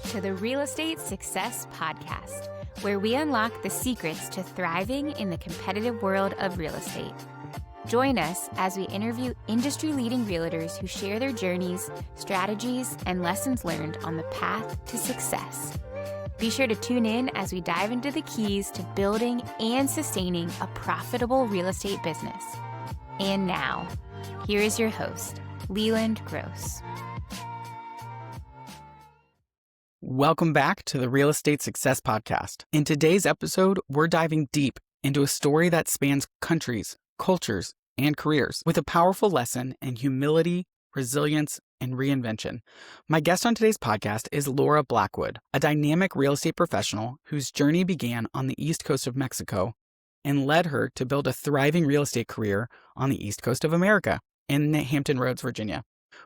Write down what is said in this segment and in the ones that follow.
to the Real Estate Success Podcast, where we unlock the secrets to thriving in the competitive world of real estate. Join us as we interview industry-leading realtors who share their journeys, strategies, and lessons learned on the path to success. Be sure to tune in as we dive into the keys to building and sustaining a profitable real estate business. And now, here is your host, Leland Gross. Welcome back to the Real Estate Success Podcast. In today's episode, we're diving deep into a story that spans countries, cultures, and careers with a powerful lesson in humility, resilience, and reinvention. My guest on today's podcast is Laura Blackwood, a dynamic real estate professional whose journey began on the East Coast of Mexico and led her to build a thriving real estate career on the East Coast of America in Hampton Roads, Virginia.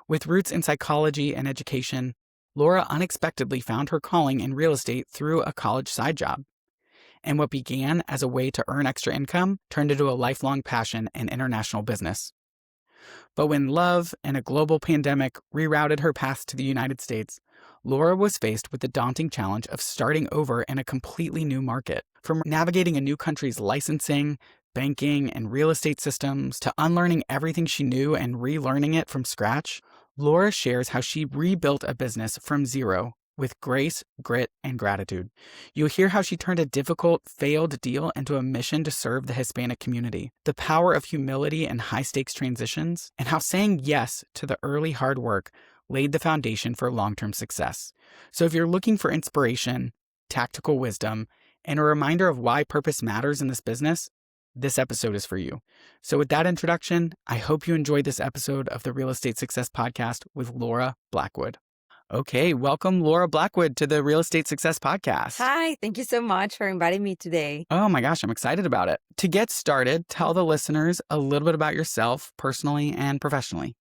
With roots in psychology and education, Laura unexpectedly found her calling in real estate through a college side job. And what began as a way to earn extra income turned into a lifelong passion in international business. But when love and a global pandemic rerouted her path to the United States, Laura was faced with the daunting challenge of starting over in a completely new market. From navigating a new country's licensing, banking, and real estate systems to unlearning everything she knew and relearning it from scratch, Laura shares how she rebuilt a business from zero with grace, grit, and gratitude. You'll hear how she turned a difficult, failed deal into a mission to serve the Hispanic community, the power of humility and high-stakes transitions, and how saying yes to the early hard work laid the foundation for long-term success. So if you're looking for inspiration, tactical wisdom, and a reminder of why purpose matters in this business, this episode is for you. So with that introduction, I hope you enjoyed this episode of the Real Estate Success Podcast with Laura Blackwood. Okay, welcome Laura Blackwood to the Real Estate Success Podcast. Hi, thank you so much for inviting me today. Oh my gosh, I'm excited about it. To get started, tell the listeners a little bit about yourself personally and professionally.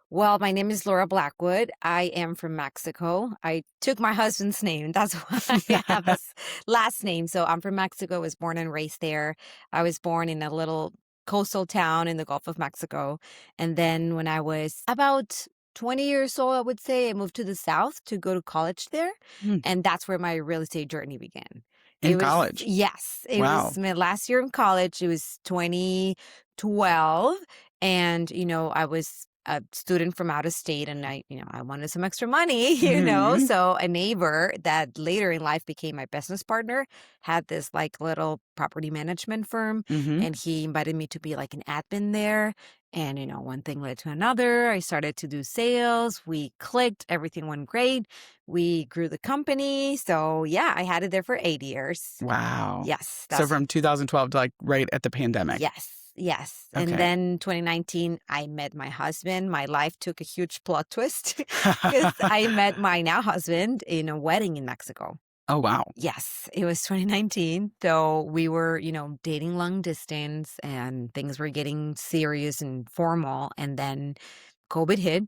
Well, my name is Laura Blackwood. I am from Mexico. I took my husband's name. That's why I have this last name. So I'm from Mexico. I was born and raised there. I was born in a little coastal town in the Gulf of Mexico. And then when I was about 20 years old, I would say, I moved to the South to go to college there. And that's where my real estate journey began. College? Yes. It Wow. was my last year in college. It was 2012. And, I was a student from out of state and I wanted some extra money, So a neighbor that later in life became my business partner had this little property management firm and he invited me to be like an admin there. And, one thing led to another. I started to do sales. We clicked. Everything went great. We grew the company. So yeah, I had it there for 8 years. Wow. Yes. So from 2012 to right at the pandemic. Yes. Okay. And then 2019, I met my husband. My life took a huge plot twist because I met my now husband in a wedding in Mexico. Oh, wow. Yes, it was 2019. So we were, dating long distance and things were getting serious and formal. And then COVID hit.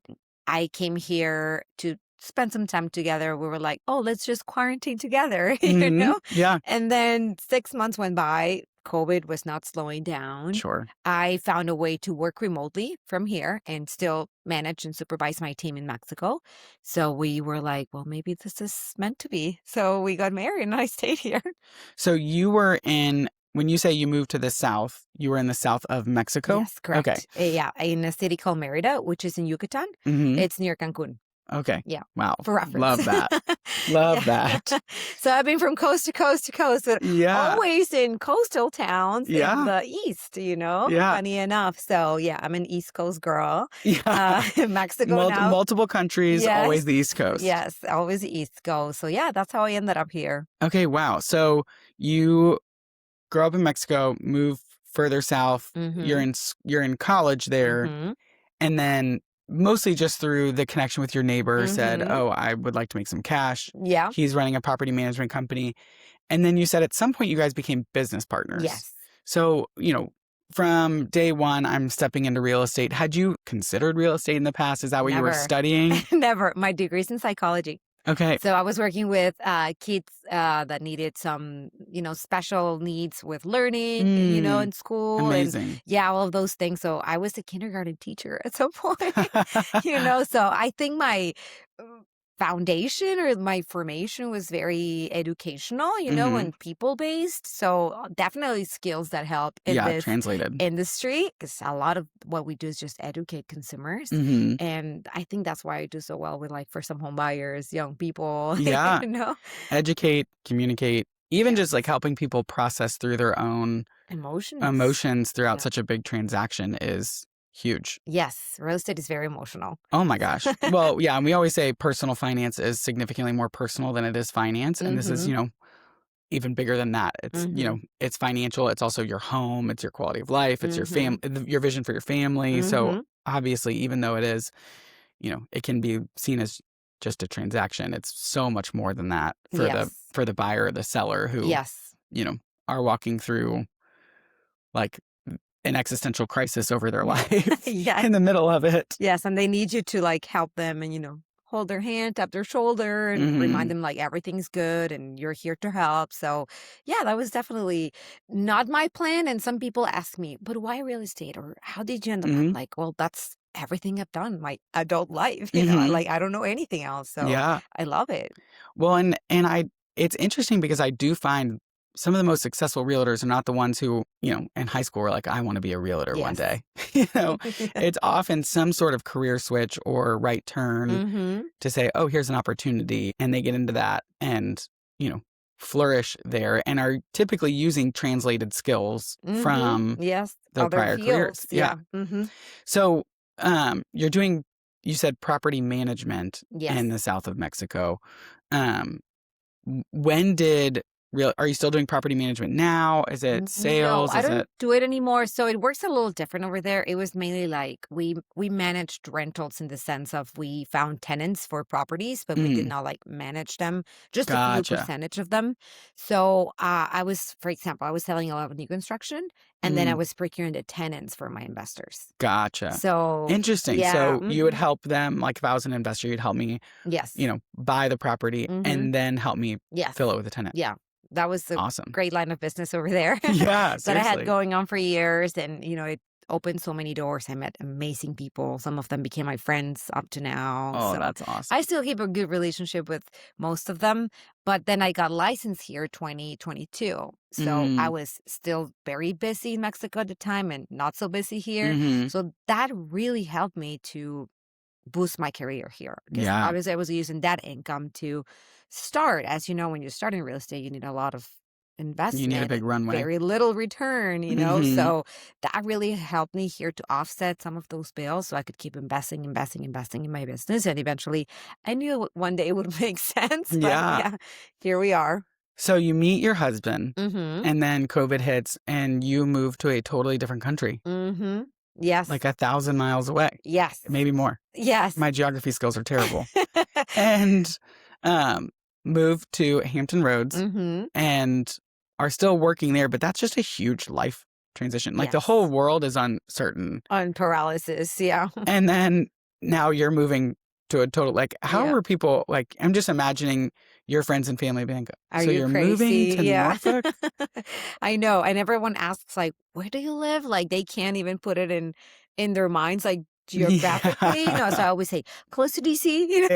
I came here to spend some time together. We were like, oh, let's just quarantine together, Yeah. And then 6 months went by. COVID was not slowing down. Sure. I found a way to work remotely from here and still manage and supervise my team in Mexico. So we were like, well, maybe this is meant to be. So we got married and I stayed here. So you were when you say you moved to the South, you were in the south of Mexico? Yes, correct. Okay. Yeah, in a city called Mérida, which is in Yucatan. It's near Cancun. Okay. Yeah. Wow. For reference. Love that. Love that. So I've been from coast to coast to coast, but Yeah. always in coastal towns in the East, Yeah. Funny enough. So yeah, I'm an East Coast girl. Yeah. Mexico now. Multiple countries, Yes. always the East Coast. Yes, always the East Coast. So yeah, that's how I ended up here. Okay, wow. So you grow up in Mexico, move further south. You're in college there, and then mostly just through the connection with your neighbor said, oh, I would like to make some cash. Yeah. He's running a property management company. And then you said at some point you guys became business partners. Yes. So, from day one, I'm stepping into real estate. Had you considered real estate in the past? Is that what you were Never. studying? Never. My degree's in psychology. Okay. So I was working with kids that needed some, special needs with learning, in school. Amazing. And all of those things. So I was a kindergarten teacher at some point, So I think my foundation or my formation was very educational, and people-based. So definitely skills that help in Yeah, this translated. industry, because a lot of what we do is just educate consumers. Mm-hmm. And I think that's why I do so well with like first-time home buyers, young people, Yeah. you know? Educate, communicate, even Yes. just like helping people process through their own emotions throughout Yeah. such a big transaction is huge. Yes, real estate is very emotional. Oh my gosh. Well, yeah, and we always say personal finance is significantly more personal than it is finance. And this is, even bigger than that. It's, it's financial. It's also your home. It's your quality of life. It's your your vision for your family. So obviously, even though it is, it can be seen as just a transaction, it's so much more than that for the buyer or the seller who, are walking through like an existential crisis over their life Yes. in the middle of it. Yes, and they need you to like help them and hold their hand, tap their shoulder, and remind them like everything's good and you're here to help. So yeah, that was definitely not my plan. And some people ask me, but why real estate? Or how did you end up? I'm like, well, that's everything I've done my adult life. I don't know anything else. So Yeah. I love it. Well, and it's interesting because I do find some of the most successful realtors are not the ones who, in high school were like, I want to be a realtor one day. It's often some sort of career switch or right turn to say, oh, here's an opportunity. And they get into that and, flourish there and are typically using translated skills from their prior careers. Yeah. So you're doing, you said property management Yes. in the south of Mexico. When did are you still doing property management now? Is it sales? No, I don't do it anymore. So it works a little different over there. It was mainly like we managed rentals in the sense of we found tenants for properties, but we did not like manage them, just a few percentage of them. So for example, I was selling a lot of new construction and then I was procuring the tenants for my investors. Gotcha. So interesting. yeah, So you would help them, like if I was an investor, you'd help me, buy the property and then help me fill it with a tenant. Yeah. That was a awesome. Great line of business over there. Yeah, that I had going on for years. And, it opened so many doors. I met amazing people. Some of them became my friends up to now. Oh, so that's awesome. I still keep a good relationship with most of them. But then I got licensed here 2022. So I was still very busy in Mexico at the time and not so busy here. So that really helped me to boost my career here. Because obviously I was using that income to start. As you know, when you're starting real estate, you need a lot of investment. You need a big runway. Very little return, So that really helped me here to offset some of those bills so I could keep investing in my business. And eventually I knew one day it would make sense. But yeah, here we are. So you meet your husband and then COVID hits and you move to a totally different country. Yes. Like 1,000 miles away. Yes. Maybe more. Yes. My geography skills are terrible. And moved to Hampton Roads and are still working there, but that's just a huge life transition. Like the whole world is uncertain. On paralysis, yeah. And then now you're moving to a total, like, how were people, like, I'm just imagining your friends and family being, so you're crazy? moving to Norfolk? I know. And everyone asks, like, where do you live? Like, they can't even put it in their minds, like, geographically. So I always say, close to DC.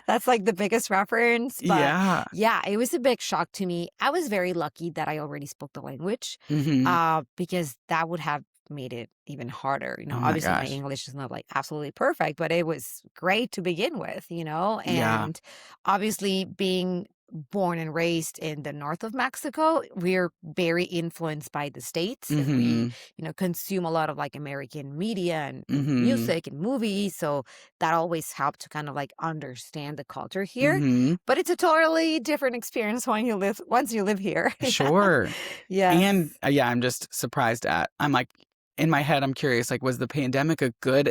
That's like the biggest reference. But yeah, it was a big shock to me. I was very lucky that I already spoke the language because that would have made it even harder. Obviously my English is not like absolutely perfect, but it was great to begin with, and obviously being born and raised in the north of Mexico, we're very influenced by the States. And we, consume a lot of like American media and music and movies. So that always helped to kind of like understand the culture here. But it's a totally different experience once you live here. Sure. Yeah. And I'm just surprised I'm like, in my head, I'm curious, like, was the pandemic a good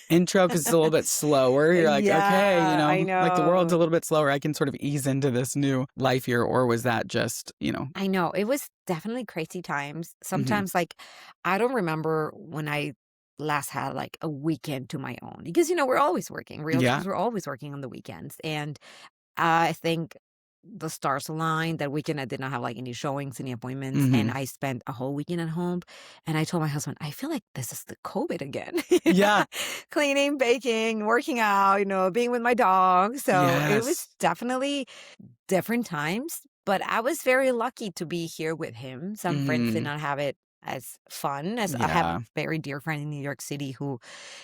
intro? Because it's a little bit slower. You're like, okay, I know. like the world's a little bit slower. I can sort of ease into this new life here. Or was that just, I know. It was definitely crazy times. Sometimes, like, I don't remember when I last had like a weekend to my own. Because, we're always working. Realtors, we're always working on the weekends. And I think the stars aligned. That weekend I did not have like any showings, any appointments, and Mm-hmm. I spent a whole weekend at home. And I told my husband, I feel like this is the COVID again. Yeah. Cleaning, baking, working out, being with my dog. So it was Yes. definitely different times, but I was very lucky to be here with him. Some friends did Mm-hmm. not have it as fun as I have a Yeah. very dear friend in New York City who,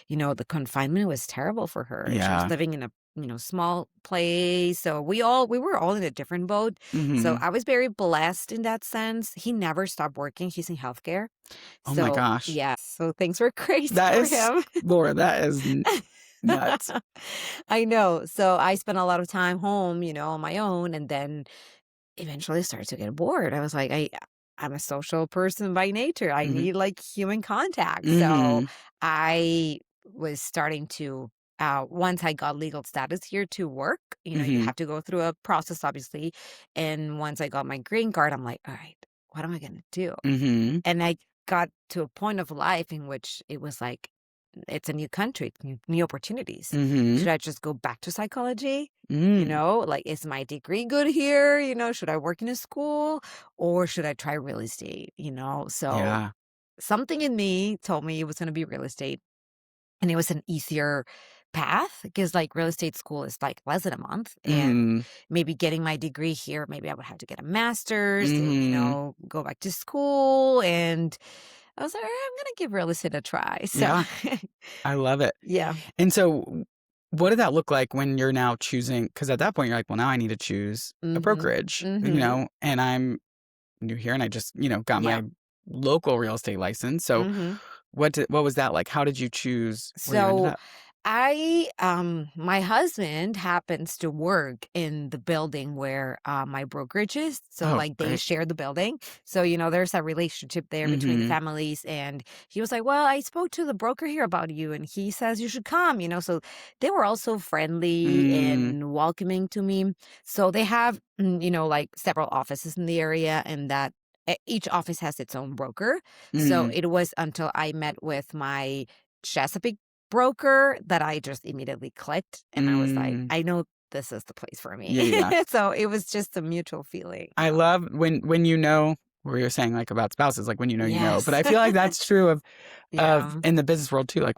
the confinement was terrible for her. She was Yeah. living in a, small place. So we were all in a different boat. So Mm-hmm. I was very blessed in that sense. He never stopped working. He's in healthcare. Oh my So gosh. yeah, so things were crazy That for is, him. Laura, that is nuts. I know. So I spent a lot of time home, on my own, and then eventually started to get bored. I was like, I'm a social person by nature. I Mm-hmm. need like human contact. So Mm-hmm. I was starting to once I got legal status here to work, you Mm-hmm. have to go through a process, obviously. And once I got my green card, I'm like, all right, what am I gonna do? Mm-hmm. And I got to a point of life in which it was like, it's a new country, new opportunities. Mm-hmm. Should I just go back to psychology? Mm. Like, is my degree good here? Should I work in a school or should I try real estate? So Yeah. something in me told me it was going to be real estate, and it was an easier path because like real estate school is like less than a month, and Mm-hmm. maybe getting my degree here, maybe I would have to get a master's and, Mm-hmm. go back to school. And I was like, "All right, I'm going to give real estate a try." So Yeah. I love it. yeah. And so what did that look like when you're now choosing? Because at that point, you're like, well, now I need to choose a Mm-hmm. brokerage, Mm-hmm. and I'm new here and I just, got Yeah. my local real estate license. So Mm-hmm. what was that like? How did you choose where you ended So up? my husband happens to work in the building where my brokerage is. So Oh, like they great. share the building. So, there's a relationship there between the Mm-hmm. families. And he was like, well, I spoke to the broker here about you and he says you should come, so they were also friendly Mm, and welcoming to me. So they have, like several offices in the area, and that each office has its own broker. So mm, it was until I met with my Chesapeake broker that I just immediately clicked, and I was like, mm. I know this is the place for me. Yeah, yeah. So it was just a mutual feeling. I love when where you're saying like about spouses, like when you know. But Yes. I feel like that's true of Yeah. in the business world too. Like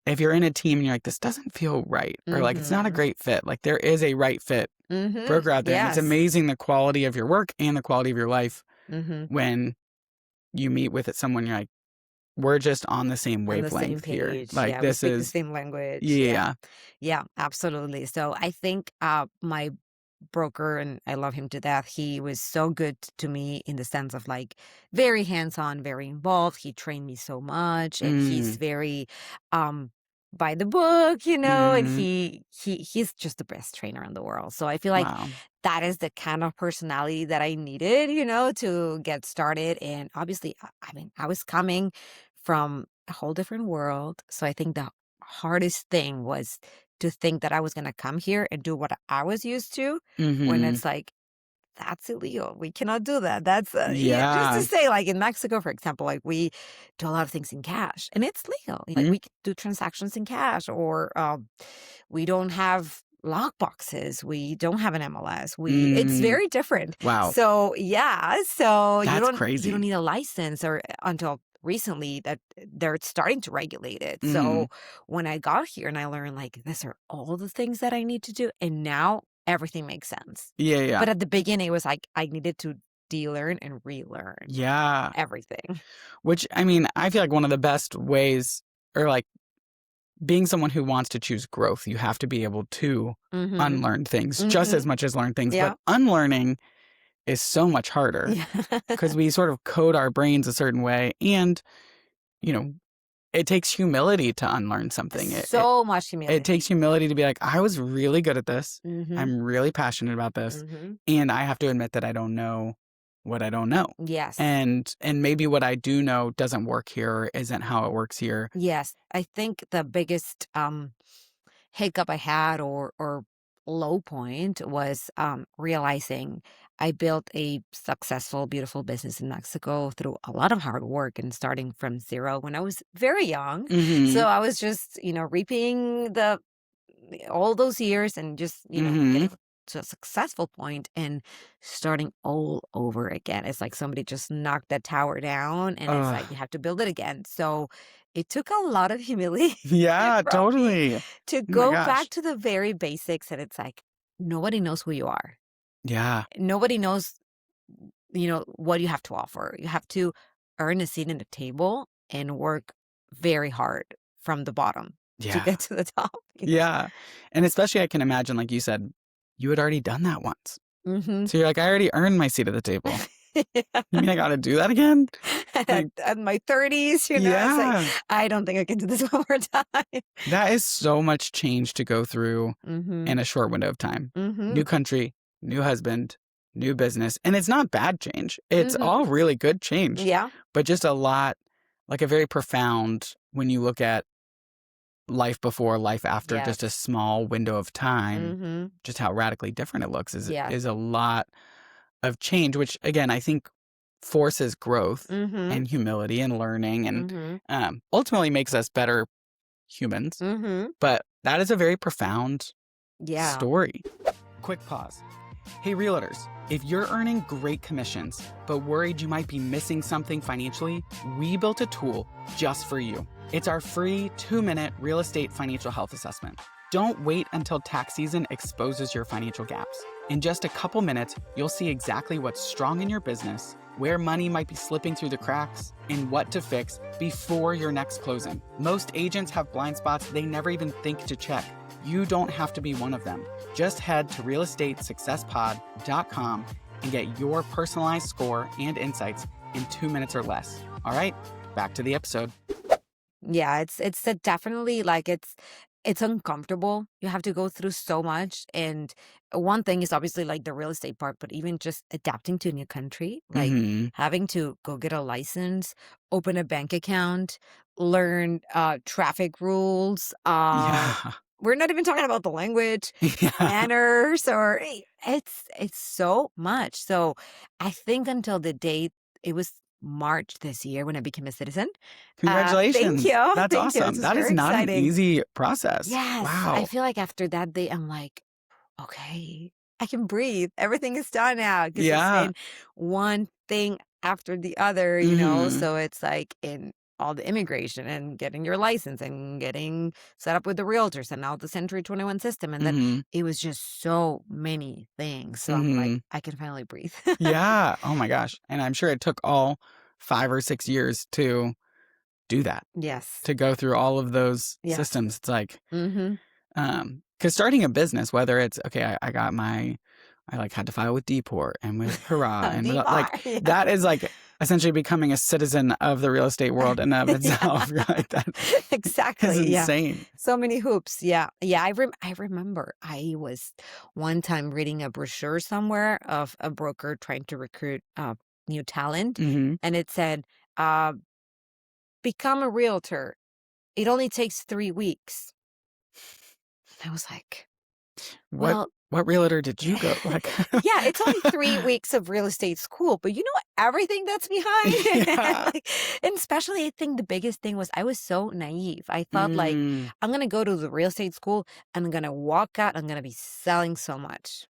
if you're in a team and you're like, this doesn't feel right, or like it's not a Mm-hmm. great fit, like there is a right fit Mm-hmm. broker out there. And it's Yes. amazing the quality of your work and the quality of your life Mm-hmm. when you meet with someone, you're like, we're just on the same On the same wavelength here. page. Like Yeah, we this speak the is, same language. Yeah. yeah. Yeah, absolutely. So I think my broker, and I love him to death, he was so good to me in the sense of like very hands-on, very involved. He trained me so much, and he's Mm, very um by the book, and mm, he's just the best trainer in the world. So I feel like wow. that is the kind of personality that I needed, to get started. And obviously, I mean, I was coming from a whole different world. So I think the hardest thing was to think that I was going to come here and do what I was used to, when Mm-hmm. it's like, that's illegal. We cannot do that. That's just to Yeah. say, like in Mexico, for example, like we do a lot of things in cash and it's legal. Like Mm, we can do transactions in cash, or we don't have lock boxes. We don't have an MLS. It's mm, very different. wow. So yeah, so That's you don't crazy. need a license, or until recently that they're starting to regulate it. Mm-hmm. So when I got here and I learned like these are all the things that I need to do, and now everything makes sense. Yeah, yeah. But at the beginning it was like I needed to de-learn and relearn Yeah. everything. Which, I mean, I feel like one of the best ways, or like being someone who wants to choose growth, you have to be able to Mhm. unlearn things just Mhm. as much as learn things. Yeah. But unlearning is so much harder Yeah. because we sort of code our brains a certain way. And, you know, it takes humility to unlearn something. So much It takes humility. humility to be like, I was really good at this. Mhm. I'm really passionate about this. Mhm. And I have to admit that I don't know what I don't know. Yes. And maybe what I do know doesn't work here or isn't how it works here. Yes. I think the biggest hiccup I had, or low point, was realizing I built a successful, beautiful business in Mexico through a lot of hard work and starting from zero when I was very young. Mm-hmm. So I was just, reaping all those years and just, Mm-hmm. getting to a successful point and starting all over again. It's like somebody just knocked that tower down and it's like you have to build it again. So it took a lot of humility Yeah, from me totally. to Oh my go gosh. back to the very basics. And it's like, nobody knows who you are. Yeah. Nobody knows, what you have to offer. You have to earn a seat in the table and work very hard from the bottom to Yeah. get to the top. Yeah. And especially I can imagine, like you said, you had already done that once. Mm-hmm. So you're like, I already earned my seat at the table. You mean I got to do that again? Like, At my 30s, it's yeah. like, I don't think I can do this one more time. That is so much change to go through Mm-hmm. in a short window of time. Mm-hmm. New country, new husband, new business. And it's not bad change. It's Mhm. all really good change. Yeah. But just a lot, like a very profound, when you look at life before, life after, Yes. just a small window of time, Mm-hmm. just how radically different it looks Yes. is a lot of change, which again, I think forces growth Mm-hmm. and humility and learning and Mm-hmm. Ultimately makes us better humans. Mm-hmm. But that is a very profound Yeah. story. Quick pause. Hey, realtors, if you're earning great commissions, but worried you might be missing something financially, we built a tool just for you. It's our free 2-minute real estate financial health assessment. Don't wait until tax season exposes your financial gaps. In just a couple minutes, you'll see exactly what's strong in your business, where money might be slipping through the cracks, and what to fix before your next closing. Most agents have blind spots they never even think to check. You don't have to be one of them. Just head to realestatesuccesspod.com and get your personalized score and insights in 2 minutes or less. All right, back to the episode. Yeah, it's definitely like it's uncomfortable. You have to go through so much. And one thing is obviously like the real estate part, but even just adapting to a new country, like having to go get a license, open a bank account, learn traffic rules. Yeah. We're not even talking about the language, Yeah. manners, or it's so much. So I think until the date, it was March this year when I became a citizen. Congratulations. Thank you. That's Thank you. awesome. This is That is very not an exciting. easy process. Yes. Wow. I feel like after that day, I'm like, okay, I can breathe. Everything is done now. Because Yeah. it's been one thing after the other, So it's like in all the immigration and getting your license and getting set up with the realtors and now the Century 21 system. And then it was just so many things. So I'm like, I can finally breathe. Yeah. Oh my gosh. And I'm sure it took all 5 or 6 years to do that, Yes. to go through all of those Yes. systems. It's like, Mm-hmm. because starting a business, whether it's, okay, I like had to file with Deport and with Hurrah and with, like, Yeah. that is like essentially becoming a citizen of the real estate world in and of itself. Right? That Exactly. is Yeah. insane. So many hoops. Yeah. Yeah. I remember I was one time reading a brochure somewhere of a broker trying to recruit new talent. And it said, become a realtor. It only takes 3 weeks. I was like, well, What realtor did you go? Like, yeah, it's only 3 weeks of real estate school, but you know everything that's behind. Yeah. And especially, I think the biggest thing was I was so naive. I thought like, I'm going to go to the real estate school. I'm going to walk out. I'm going to be selling so much.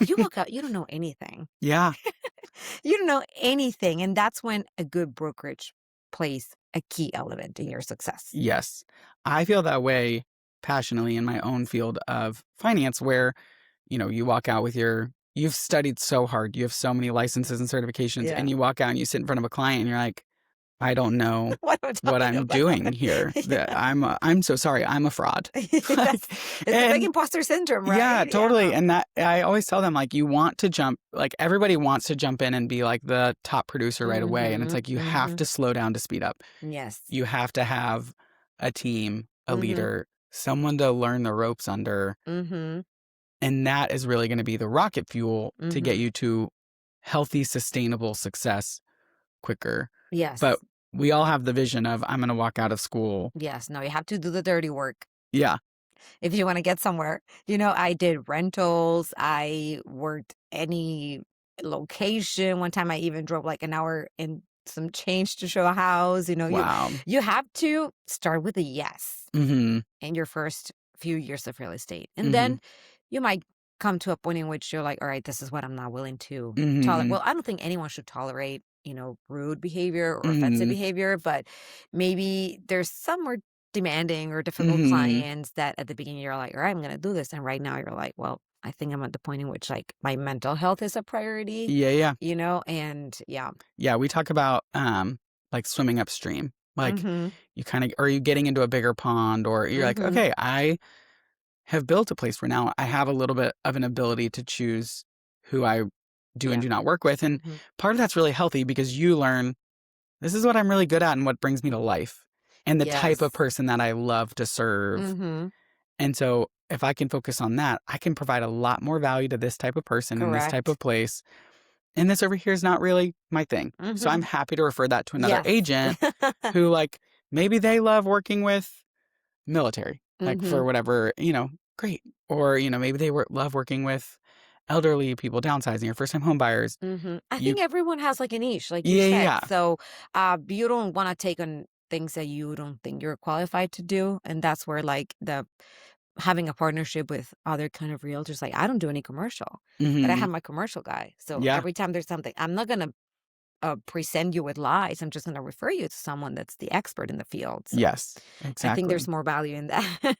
You walk out, you don't know anything. Yeah. You don't know anything. And that's when a good brokerage plays a key element in your success. Yes. I feel that way passionately in my own field of finance where, you walk out with you've studied so hard. You have so many licenses and certifications and you walk out and you sit in front of a client and you're like, I don't know what I'm doing here. Yeah. I'm so sorry. I'm a fraud. Yes. It's a big imposter syndrome, right? Yeah, totally. Yeah. And that I always tell them, like, you want to jump, like everybody wants to jump in and be like the top producer right away. And it's like, you have to slow down to speed up. Yes. You have to have a team, a leader, someone to learn the ropes under. And that is really going to be the rocket fuel to get you to healthy, sustainable success quicker. Yes. But we all have the vision of, I'm going to walk out of school. Yes. No, you have to do the dirty work. Yeah. If you want to get somewhere. I did rentals. I worked any location. One time I even drove like an hour and some change to show a house. Wow. You have to start with a yes Mm-hmm. in your first few years of real estate. And then you might come to a point in which you're like, all right, this is what I'm not willing to tolerate. Mm-hmm. Well, I don't think anyone should tolerate, rude behavior or offensive Mm-hmm. behavior, but maybe there's some more demanding or difficult Mm-hmm. clients that at the beginning you're like, all right, I'm going to do this. And right now you're like, well, I think I'm at the point in which like my mental health is a priority, Yeah, yeah. and yeah. Yeah, we talk about like swimming upstream. Like Mm-hmm. you kind of, are you getting into a bigger pond, or you're like, Mm-hmm. okay, I have built a place where now I have a little bit of an ability to choose who I do and Yeah. do not work with. And Mm-hmm. part of that's really healthy because you learn this is what I'm really good at and what brings me to life and the type Yes. of person that I love to serve. Mm-hmm. And so if I can focus on that, I can provide a lot more value to this type of person in this type Correct. of place. And this over here is not really my thing. So I'm Mm-hmm. happy to refer that to another Yes. agent who, like, maybe they love working with military, like Mm-hmm. for whatever, great. Or, maybe they love working with elderly people downsizing or first time home buyers. Mm-hmm. I You, think everyone has like a niche, like you yeah, yeah, said. yeah. So you don't want to take on things that you don't think you're qualified to do. And that's where like the having a partnership with other kind of realtors, like I don't do any commercial, but I Hmm. have my commercial guy. So Yeah. every time there's something, I'm not going to present you with lies. I'm just going to refer you to someone that's the expert in the field. So Yes, I think there's exactly. more value in that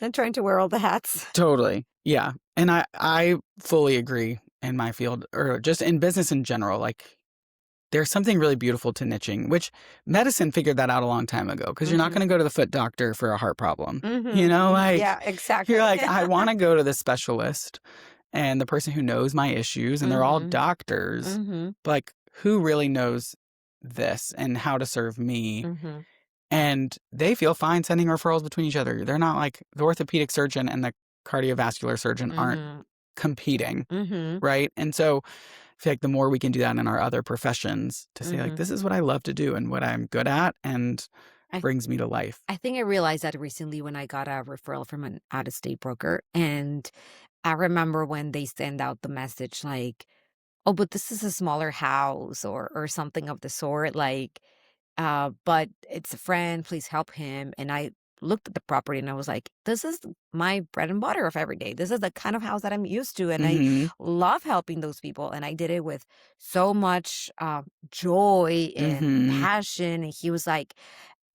than trying to wear all the hats. Totally. Yeah. And I fully agree in my field or just in business in general. Like, there's something really beautiful to niching, which medicine figured that out a long time ago because you're not Mm-hmm. going to go to the foot doctor for a heart problem. Mm-hmm. Like Yeah, exactly. you're like, I want to go to the specialist and the person who knows my issues, and they're all Mm-hmm. doctors. Mm-hmm. But like, who really knows this and how to serve me? Mm-hmm. And they feel fine sending referrals between each other. They're not like the orthopedic surgeon and the cardiovascular surgeon aren't Mm-hmm. competing, Mm-hmm. right? And so I feel like the more we can do that in our other professions to say, like, Mm-hmm. this is what I love to do and what I'm good at and I brings me to life. I think I realized that recently when I got a referral from an out-of-state broker. And I remember when they send out the message like, oh, but this is a smaller house or something of the sort, like, but it's a friend, please help him. And I looked at the property and I was like, this is my bread and butter of every day. This is the kind of house that I'm used to. And I Mm-hmm. love helping those people. And I did it with so much joy and Mm-hmm. passion. And he was like,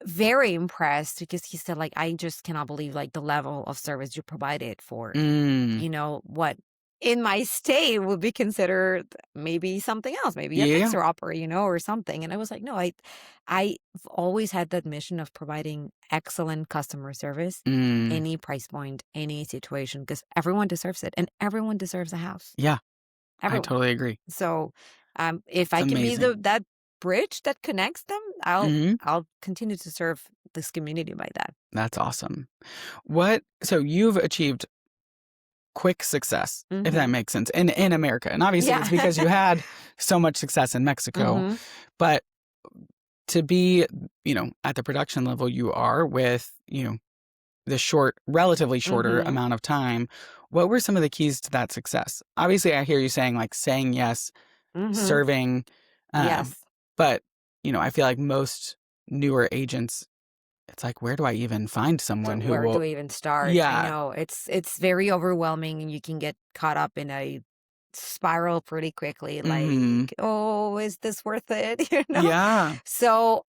very impressed because he said like I just cannot believe like the level of service you provided for Mm. what in my state would be considered maybe something else, maybe a Yeah. fixer upper, or something. And I was like, no, I've always had that mission of providing excellent customer service, Mm. any price point, any situation, because everyone deserves it and everyone deserves a house. Yeah. I Everyone. totally agree. So if I It's can be amazing. that bridge that connects them, Mm-hmm. I'll continue to serve this community by that. That's awesome. So you've achieved quick success, if that Mm-hmm. makes sense, in America. And obviously Yeah. it's because you had so much success in Mexico. Mm-hmm. But to be, at the production level you are with, the relatively shorter Mm-hmm. amount of time, what were some of the keys to that success? Obviously, I hear you saying like saying yes, Mm-hmm. serving, um, Yes. but I feel like most newer agents, it's like, where do I even find someone who Where do will? we even start? I Yeah. know it's very overwhelming and you can get caught up in a spiral pretty quickly. Mm-hmm. Like, oh, is this worth it? Yeah. So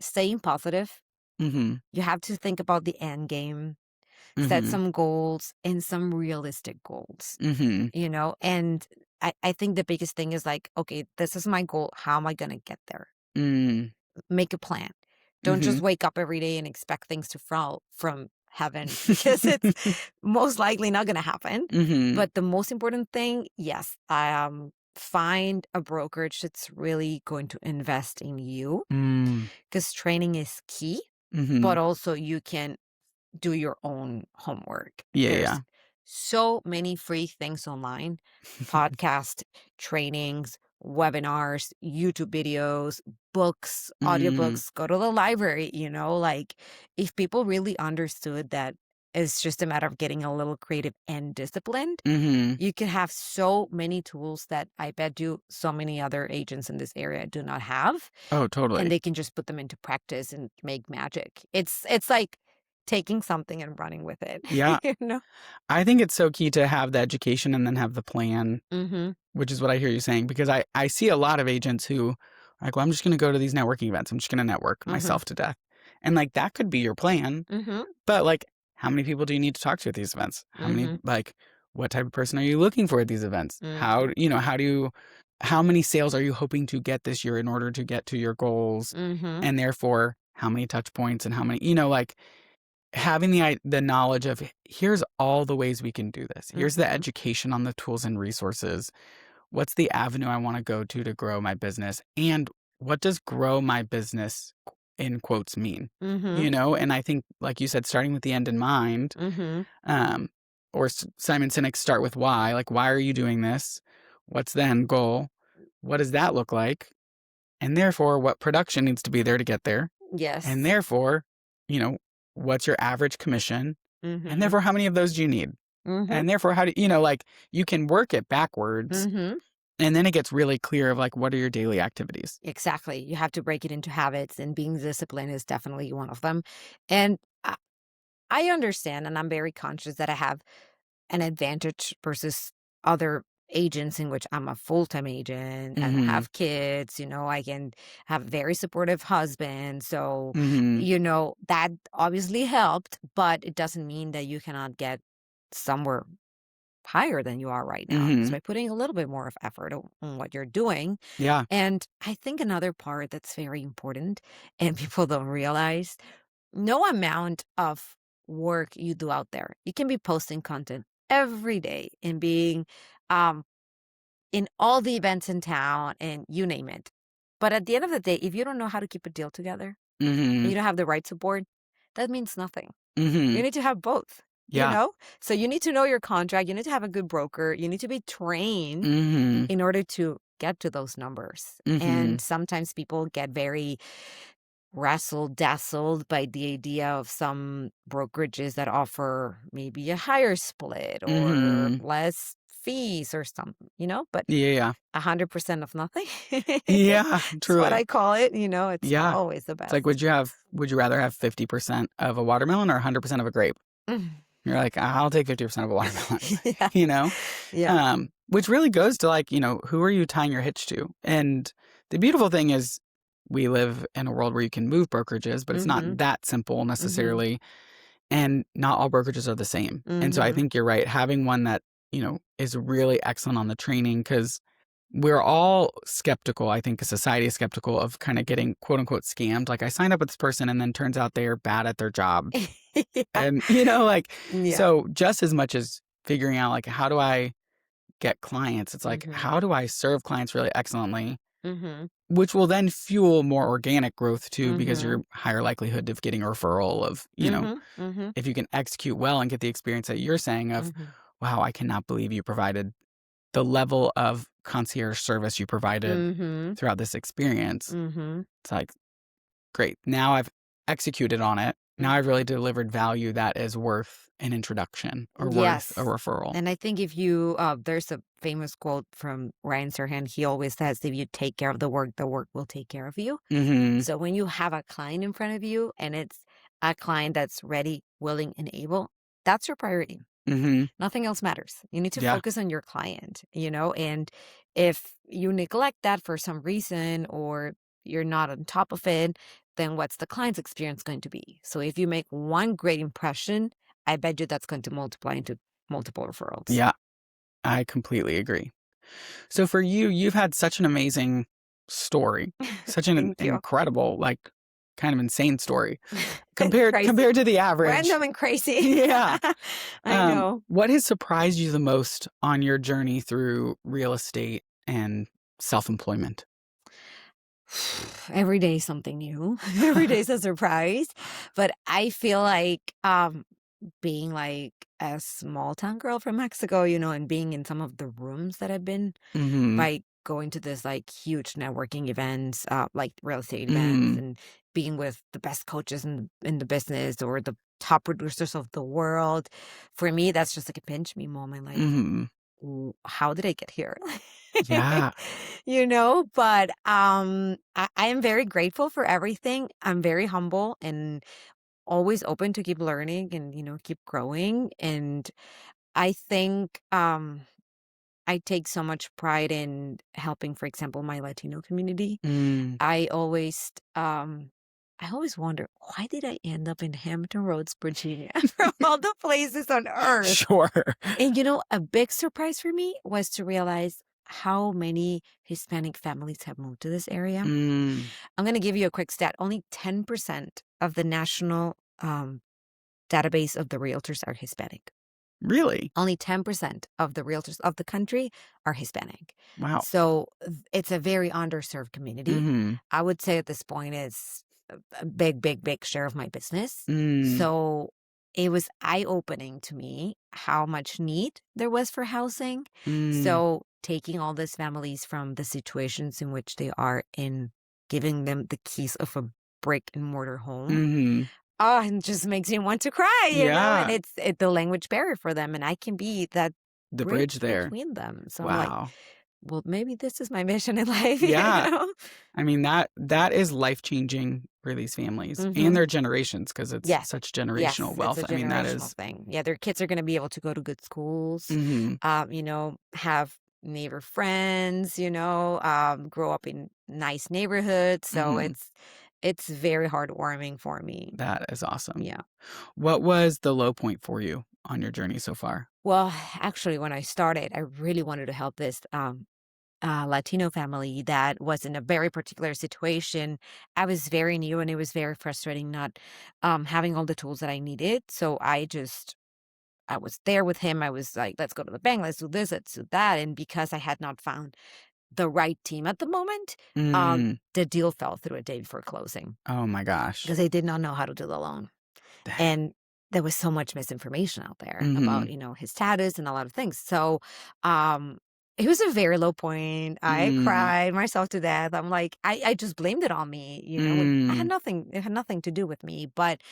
staying positive. Mm-hmm. You have to think about the end game, set Mm-hmm. some goals and some realistic goals, Mm-hmm. and I think the biggest thing is like, okay, this is my goal. How am I going to get there? Mm. Make a plan. Don't Mm-hmm. just wake up every day and expect things to fall from heaven because it's most likely not going to happen. Mm-hmm. But the most important thing, yes, find a brokerage that's really going to invest in you Mm. because training is key, Mm-hmm. but also you can do your own homework. Yeah, There's yeah. so many free things online, podcast, trainings, webinars, YouTube videos, books, Mm. audiobooks. Go to the library, like if people really understood that it's just a matter of getting a little creative and disciplined, Mm-hmm. you could have so many tools that I bet you so many other agents in this area do not have. Oh, And totally. they can just put them into practice and make magic. It's like taking something and running with it. Yeah. You know? I think it's so key to have the education and then have the plan, Mm-hmm. which is what I hear you saying, because I see a lot of agents who are like, well, I'm just going to go to these networking events. I'm just going to network Mm-hmm. myself to death. And like, that could be your plan. Mm-hmm. But like, how many people do you need to talk to at these events? How many, Mm-hmm. like, what type of person are you looking for at these events? Mm-hmm. How many sales are you hoping to get this year in order to get to your goals? Mm-hmm. And therefore, how many touch points and how many, like, having the knowledge of here's all the ways we can do this. Here's the Mm-hmm. education on the tools and resources. What's the avenue I want to go to grow my business? And what does grow my business in quotes mean? Mm-hmm. And I think, like you said, starting with the end in mind, Mm-hmm. or Simon Sinek's start with why, like, why are you doing this? What's the end goal? What does that look like? And therefore, what production needs to be there to get there? Yes. And therefore, what's your average commission? Mm-hmm. And therefore, how many of those do you need? Mm-hmm. And therefore, how do like you can work it backwards, Mm-hmm. and then it gets really clear of like, what are your daily activities? Exactly. You have to break it into habits, and being disciplined is definitely one of them. And I understand, and I'm very conscious that I have an advantage versus other agents in which I'm a full-time agent and I Mm-hmm. have kids, I can have a very supportive husband. So, Mm-hmm. that obviously helped, but it doesn't mean that you cannot get somewhere higher than you are right now. Mm-hmm. So by putting a little bit more of effort on what you're doing. Yeah. And I think another part that's very important and people don't realize, no amount of work you do out there. You can be posting content every day and being in all the events in town and you name it. But at the end of the day, if you don't know how to keep a deal together and Mm-hmm. you don't have the right support, that means nothing. Mm-hmm. You need to have both, Yeah. So you need to know your contract. You need to have a good broker. You need to be trained Mm-hmm. in order to get to those numbers. Mm-hmm. And sometimes people get very dazzled by the idea of some brokerages that offer maybe a higher split or Mm-hmm. less fees or something, but Yeah. 100% of nothing. Yeah. That's what Truly. I call it. It's Yeah. always the It's best. like, would you rather have 50% of a watermelon or 100% of a grape? Mm. You're like, I'll take 50% of a watermelon. Yeah. Yeah. Which really goes to like, who are you tying your hitch to? And the beautiful thing is we live in a world where you can move brokerages, but it's not Mm-hmm. that simple necessarily. And not all brokerages are the same. And so I Mm-hmm. think you're right. Having one that, is really excellent on the training, because we're all skeptical. I think society is skeptical of kind of getting quote unquote scammed. Like, I signed up with this person and then turns out they are bad at their job. Yeah. And, Yeah. so just as much as figuring out like, how do I get clients? It's like, Mm-hmm. how do I serve clients really excellently? Mm-hmm. Which will then fuel more organic growth too, because Mm-hmm. you're higher likelihood of getting a referral of, Mm-hmm. Mm-hmm. if you can execute well and get the experience that you're saying of, Mm-hmm. wow, I cannot believe you provided the level of concierge service you provided Mm-hmm. throughout this experience. Mm-hmm. It's like, great. Now I've executed on it. Now I've really delivered value that is worth an introduction or worth a Yes. referral. And I think if you, there's a famous quote from Ryan Serhant. He always says, if you take care of the work will take care of you. Mm-hmm. So when you have a client in front of you and it's a client that's ready, willing, and able, that's your priority. Mm-hmm. Nothing else matters. You need to Yeah. focus on your client, and if you neglect that for some reason or you're not on top of it, then what's the client's experience going to be? So if you make one great impression, I bet you that's going to multiply into multiple referrals. Yeah, I completely agree. So for you, you've had such an amazing story, such an Thank you. incredible, like kind of insane story compared to the average. Random and crazy. Yeah. I know. What has surprised you the most on your journey through real estate and self-employment? Every day is something new. Every day is a surprise. But I feel like being like a small town girl from Mexico, and being in some of the rooms that I've been Mm-hmm. by going to this like huge networking events, like real estate events, and being with the best coaches in the business or the top producers of the world. For me, that's just like a pinch me moment. Like, Mm-hmm. how did I get here? Yeah. But I am very grateful for everything. I'm very humble and always open to keep learning and, keep growing. And I think I take so much pride in helping, for example, my Latino community. Mm, I always wonder, why did I end up in Hampton Roads, Virginia, from all the places on earth? sure. And a big surprise for me was to realize how many Hispanic families have moved to this area. Mm, I'm going to give you a quick stat. Only 10% of the national database of the realtors are Hispanic. really? Only 10% of the realtors of the country are Hispanic. Wow. So it's a very underserved community. Mm-hmm. I would say at this point it's a big, big, big share of my business. Mm, So it was eye-opening to me how much need there was for housing. mm, So taking all these families from the situations in which they are in, giving them the keys of a brick and mortar home. mm-hmm. Oh, it just makes me want to cry, and Yeah. it's the language barrier for them, and I can be that The bridge bridge there. between them. So I'm like, Wow. well, maybe this is my mission in life, Yeah. I mean, that is life-changing for these families and Mm-hmm. their generations because it's Yes. such Yes, generational it's wealth. a I mean, that generational is. thing. Yeah, their kids are going to be able to go to good schools, Mm-hmm. have neighbor friends, grow up in nice neighborhoods. So Mm-hmm. it's very heartwarming for me. That is awesome. Yeah. What was the low point for you on your journey so far? Well, actually, when I started, I really wanted to help this Latino family that was in a very particular situation. I was very new and it was very frustrating not having all the tools that I needed. So I was there with him. I was like, let's go to the bank, let's do this, let's do that. And because I had not found the right team at the moment, Mm. the deal fell through a day before closing Oh my gosh. because they did not know how to do the loan. Dang. And there was so much misinformation out there Mm-hmm. about, his status and a lot of things. So, it was a very low point. I Mm. cried myself to death. I'm like, I just blamed it on me, I had Mm. nothing, it had nothing to do with me. But,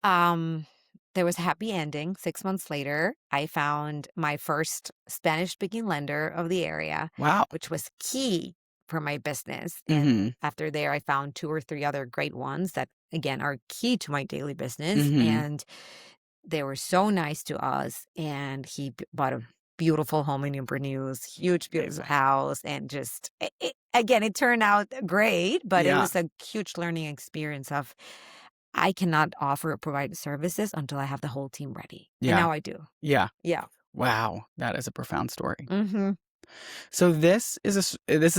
um, there was a happy ending. 6 months later, I found my first Spanish speaking lender of the area, Wow. which was key for my business. Mm-hmm. And after there, I found 2 or 3 other great ones that, again, are key to my daily business. Mm-hmm. And they were so nice to us. And he bought a beautiful home in Newport News, huge, beautiful Amazing. house. And just, again, it turned out great, but it Yeah. was a huge learning experience of, I cannot offer or provide services until I have the whole team ready. And Yeah. now I do. Yeah. Yeah. Wow. That is a profound story. Mm-hmm. So this is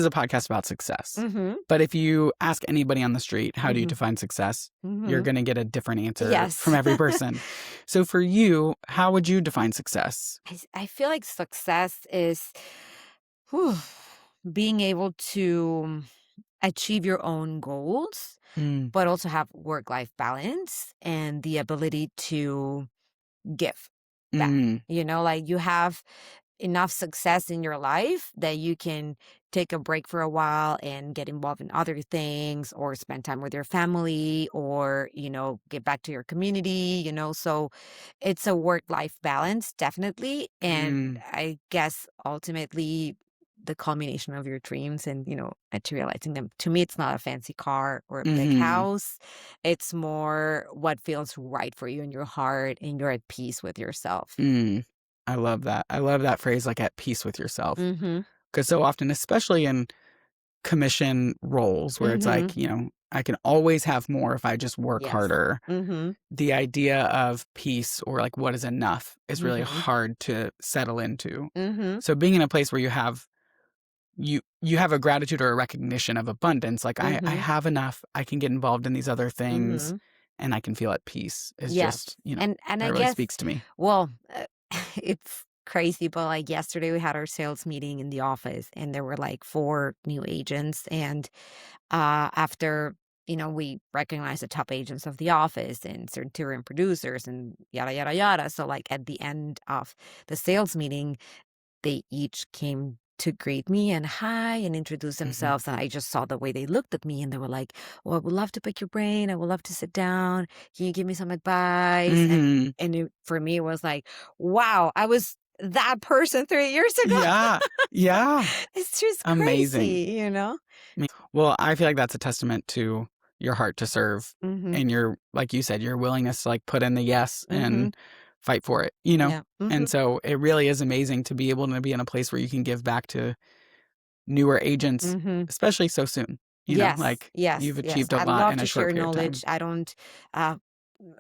a podcast about success. Mm-hmm. But if you ask anybody on the street, how do you Mhm. define success? Mm-hmm. You're going to get a different answer Yes. from every person. So for you, how would you define success? I feel like success is being able to achieve your own goals, Mm. but also have work-life balance and the ability to give back. Mm. Like you have enough success in your life that you can take a break for a while and get involved in other things or spend time with your family or, get back to your community, so it's a work-life balance, definitely. And Mm. I guess ultimately the culmination of your dreams and, materializing them. To me, it's not a fancy car or a big Mm-hmm. house. It's more what feels right for you in your heart and you're at peace with yourself. Mm. I love that. I love that phrase, like at peace with yourself. Mm-hmm. Because so often, especially in commission roles where it's like, Mm-hmm. I can always have more if I just work Yes. harder. Mm-hmm. The idea of peace or like what is enough is really Mhm. hard to settle into. Mm-hmm. So being in a place where you have a gratitude or a recognition of abundance, like I Mhm. have enough, I can get involved in these other things Mhm. and I can feel at peace is Yes. just, And that I really guess, speaks to me. well, it's crazy, but like yesterday we had our sales meeting in the office and there were like 4 new agents. And after, we recognize the top agents of the office and certain producers and yada, yada, yada. So like at the end of the sales meeting, they each came to greet me and hi and introduce themselves. And I just saw the way they looked at me and they were like, "Oh, I would love to pick your brain. I would love to sit down. Can you give me some advice?" Mm-hmm. And for me, it was like, wow, I was that person 3 years ago. Yeah. Yeah. It's just Amazing. crazy. Well, I feel like that's a testament to your heart to serve Mm-hmm. and your, like you said, your willingness to like put in the yes Mm-hmm. and fight for it, you know? Yeah. Mm-hmm. And so it really is amazing to be able to be in a place where you can give back to newer agents, Mm-hmm. especially so soon. You know, Yes, like yes, you've yes. achieved a I lot love in a to short share period of knowledge. time. Uh,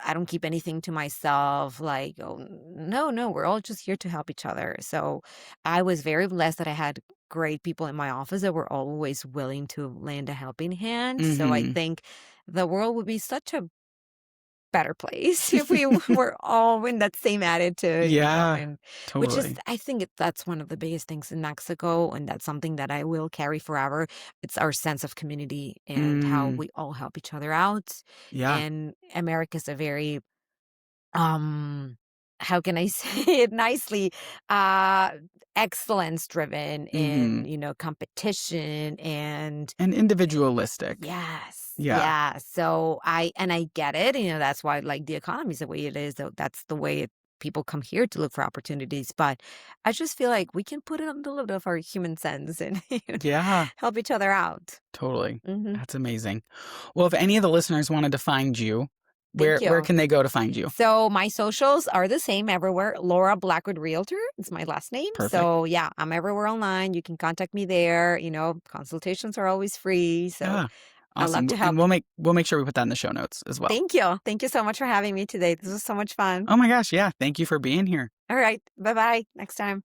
I don't keep anything to myself. Like, oh, no, no, we're all just here to help each other. So I was very blessed that I had great people in my office that were always willing to lend a helping hand. So I Mm-hmm. think the world would be such a better place if we were all in that same attitude, Yeah, and which is, totally. I think that's one of the biggest things in Mexico, and that's something that I will carry forever. It's our sense of community and how Mm, we all help each other out. yeah. And America's a very, um, how can I say it nicely? Uh, Excellence driven Mm-hmm. in, competition and And individualistic. yes. Yeah. Yeah. So I get it. That's why like the economy is the way it is. That's the way people come here to look for opportunities. But I just feel like we can put it on a little bit of our human sense and Yeah, help each other out. totally. Hmm. That's amazing. Well, if any of the listeners wanted to find you, Thank where you. can they go to find you? So my socials are the same everywhere. Laura Blackwood Realtor is my last name. Perfect. So yeah, I'm everywhere online. You can contact me there. Consultations are always free. So Yeah. I love Awesome. to And help. we'll make sure we put that in the show notes as well. Thank you. Thank you so much for having me today. This was so much fun. Oh my gosh, yeah. Thank you for being here. All right. Bye-bye. Next time.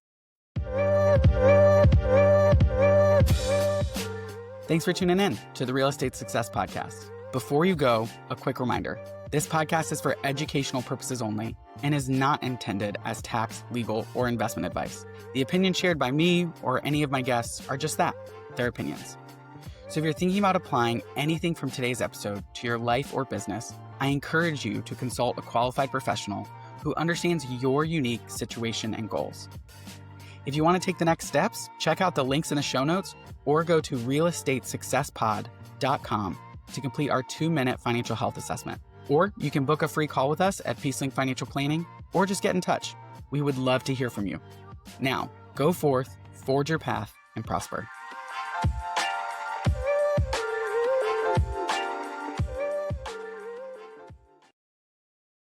Thanks for tuning in to the Real Estate Success Podcast. Before you go, a quick reminder. This podcast is for educational purposes only and is not intended as tax, legal, or investment advice. The opinions shared by me or any of my guests are just that, their opinions. So if you're thinking about applying anything from today's episode to your life or business, I encourage you to consult a qualified professional who understands your unique situation and goals. If you want to take the next steps, check out the links in the show notes or go to realestatesuccesspod.com to complete our 2-minute financial health assessment. Or you can book a free call with us at PeaceLink Financial Planning or just get in touch. We would love to hear from you. Now, go forth, forge your path, and prosper.